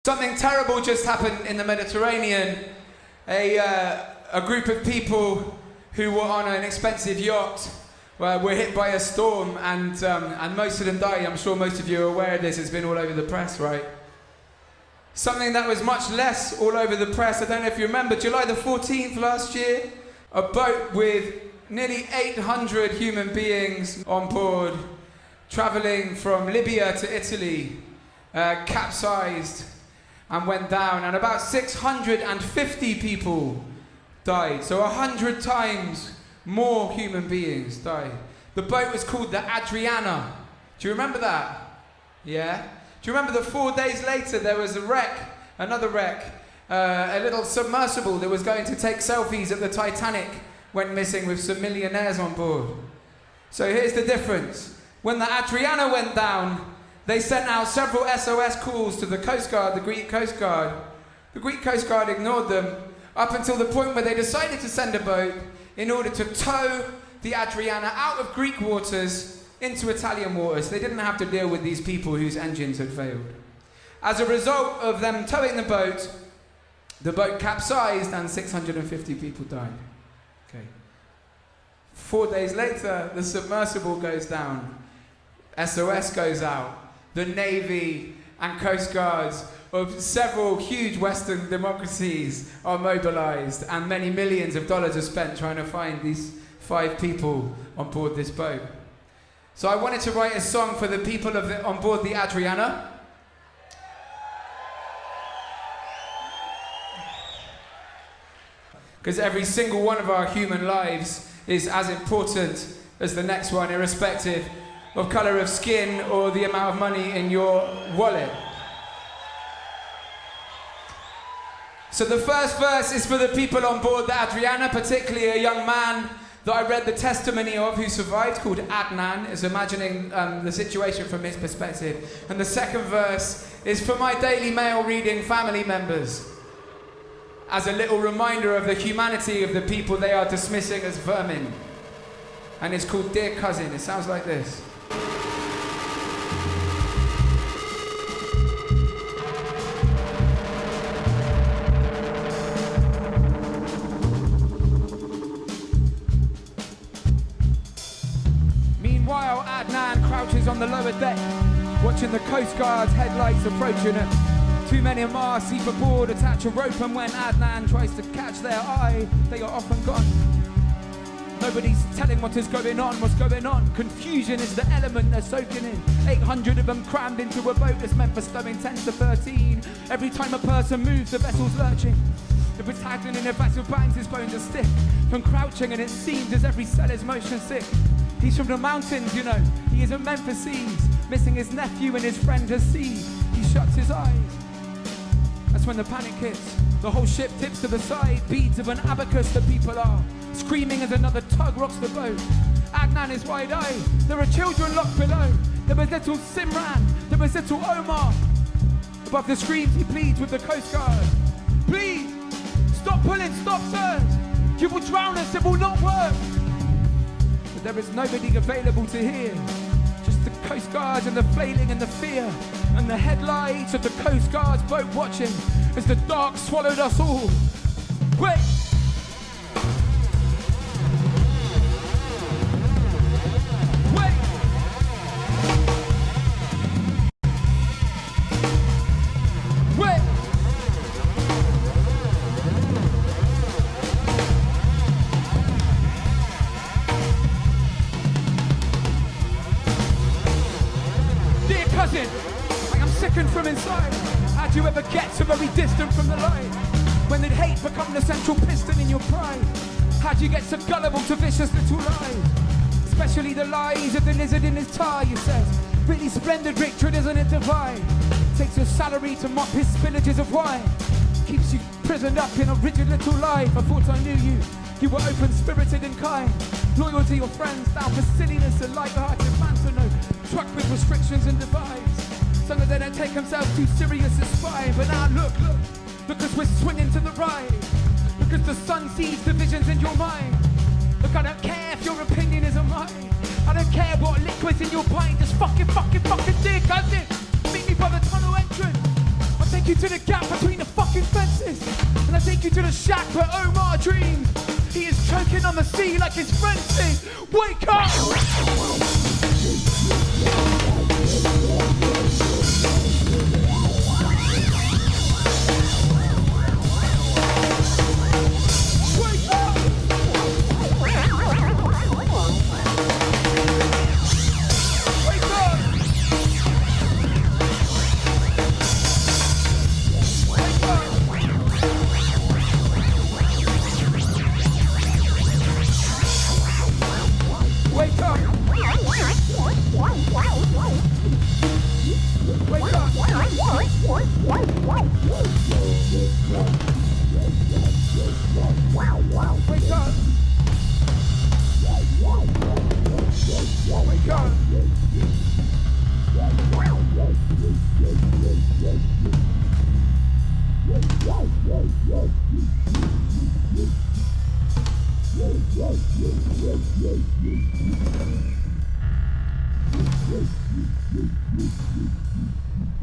Something terrible just happened in the Mediterranean. A group of people who were on an expensive yacht were hit by a storm and most of them died. I'm sure most of you are aware of this. It's been all over the press, right? Something that was much less all over the press, I don't know if you remember, July the 14th last year, a boat with nearly 800 human beings on board, traveling from Libya to Italy, capsized and went down, and about 650 people died. So 100 times more human beings died. The boat was called the Adriana. Do you remember that? Yeah? Do you remember that 4 days later there was a wreck, another wreck, a little submersible that was going to take selfies at the Titanic went missing with some millionaires on board. So here's the difference. When the Adriana went down, they sent out several SOS calls to the Coast Guard, the Greek Coast Guard. The Greek Coast Guard ignored them up until the point where they decided to send a boat in order to tow the Adriana out of Greek waters into Italian waters. They didn't have to deal with these people whose engines had failed. As a result of them towing the boat capsized and 650 people died. Okay. 4 days later, the submersible goes down. SOS goes out. The Navy and Coast Guards of several huge Western democracies are mobilized, and many millions of dollars are spent trying to find these 5 people on board this boat. So I wanted to write a song for the people on board the Adriana. Because every single one of our human lives is as important as the next one, irrespective of colour of skin or the amount of money in your wallet. So the first verse is for the people on board the Adriana, particularly a young man that I read the testimony of who survived, called Adnan, is imagining the situation from his perspective. And the second verse is for my Daily Mail reading family members, as a little reminder of the humanity of the people they are dismissing as vermin. And it's called Dear Cousin. It sounds like this. Meanwhile, Adnan crouches on the lower deck, watching the Coast Guard's headlights approaching him. 2 men in masts, either board, attach a rope, and when Adnan tries to catch their eye, they are often gone. Nobody's telling what is going on, what's going on. Confusion is the element they're soaking in. 800 of them crammed into a boat that's meant for stowing 10 to 13. Every time a person moves, the vessel's lurching. The battalion in a vessel bangs, his bones are stiff from crouching, and it seems as every cell is motion sick. He's from the mountains, you know, he isn't meant for seas. Missing his nephew and his friend has seized. He shuts his eyes. That's when the panic hits. The whole ship tips to the side. Beads of an abacus, the people are screaming as another tug rocks the boat. Adnan is wide-eyed. There are children locked below. There was little Simran. There was little Omar. Above the screams, he pleads with the Coast Guard. Please, stop pulling, stop, sirs. You will drown us, it will not work. But there is nobody available to hear. Just the Coast Guards and the flailing and the fear. And the headlights of the Coast Guard's boat watching as the dark swallowed us all. Wait! Wait! Wait! Dear cousin, sickened from inside. How'd you ever get so very distant from the light? When did hate become the central piston in your pride? How'd you get so gullible to vicious little lies? Especially the lies of the lizard in his tie, you said. Really splendid, Richard, isn't it divine? Takes your salary to mop his spillages of wine. Keeps you prisoned up in a rigid little life. I thought I knew you. You were open-spirited and kind. Loyal to your friends, down for silliness and light-hearted man to know. Truck with restrictions and divides. So that they don't take themselves too serious as spy. But now look, because we're swinging to the right. Because the sun sees divisions in your mind. Look, I don't care if your opinion isn't mine. I don't care what liquid's in your pint. Just fucking dear cousin. Meet me by the tunnel entrance. I'll take take you to the gap between the fucking fences. And I take you to the shack where Omar dreams. He is choking on the sea like his friends sing. Wake up!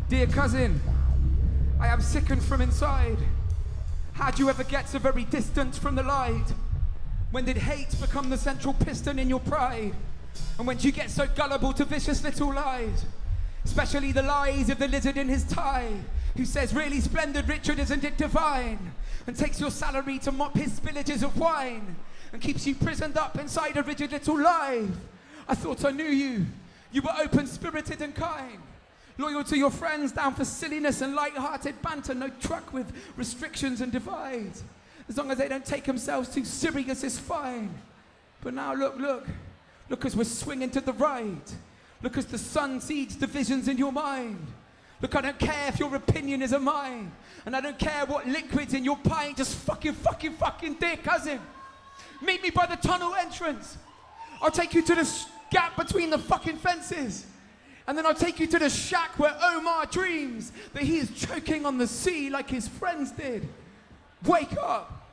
Dear cousin, I am sickened from inside. How'd you ever get so very distant from the light? When did hate become the central piston in your pride? And when did you get so gullible to vicious little lies? Especially the lies of the lizard in his tie, who says, really splendid Richard, isn't it divine? And takes your salary to mop his spillages of wine, and keeps you prisoned up inside a rigid little life. I thought I knew you. You were open-spirited and kind, loyal to your friends, down for silliness and light-hearted banter, no truck with restrictions and divides. As long as they don't take themselves too serious, it's fine. But now look as we're swinging to the right. Look as the sun seeds divisions in your mind. Look, I don't care if your opinion is a mine, and I don't care what liquid's in your pint, just fucking, dear cousin. Meet me by the tunnel entrance. I'll take you to the gap between the fucking fences. And then I'll take you to the shack where Omar dreams that he is choking on the sea like his friends did. Wake up!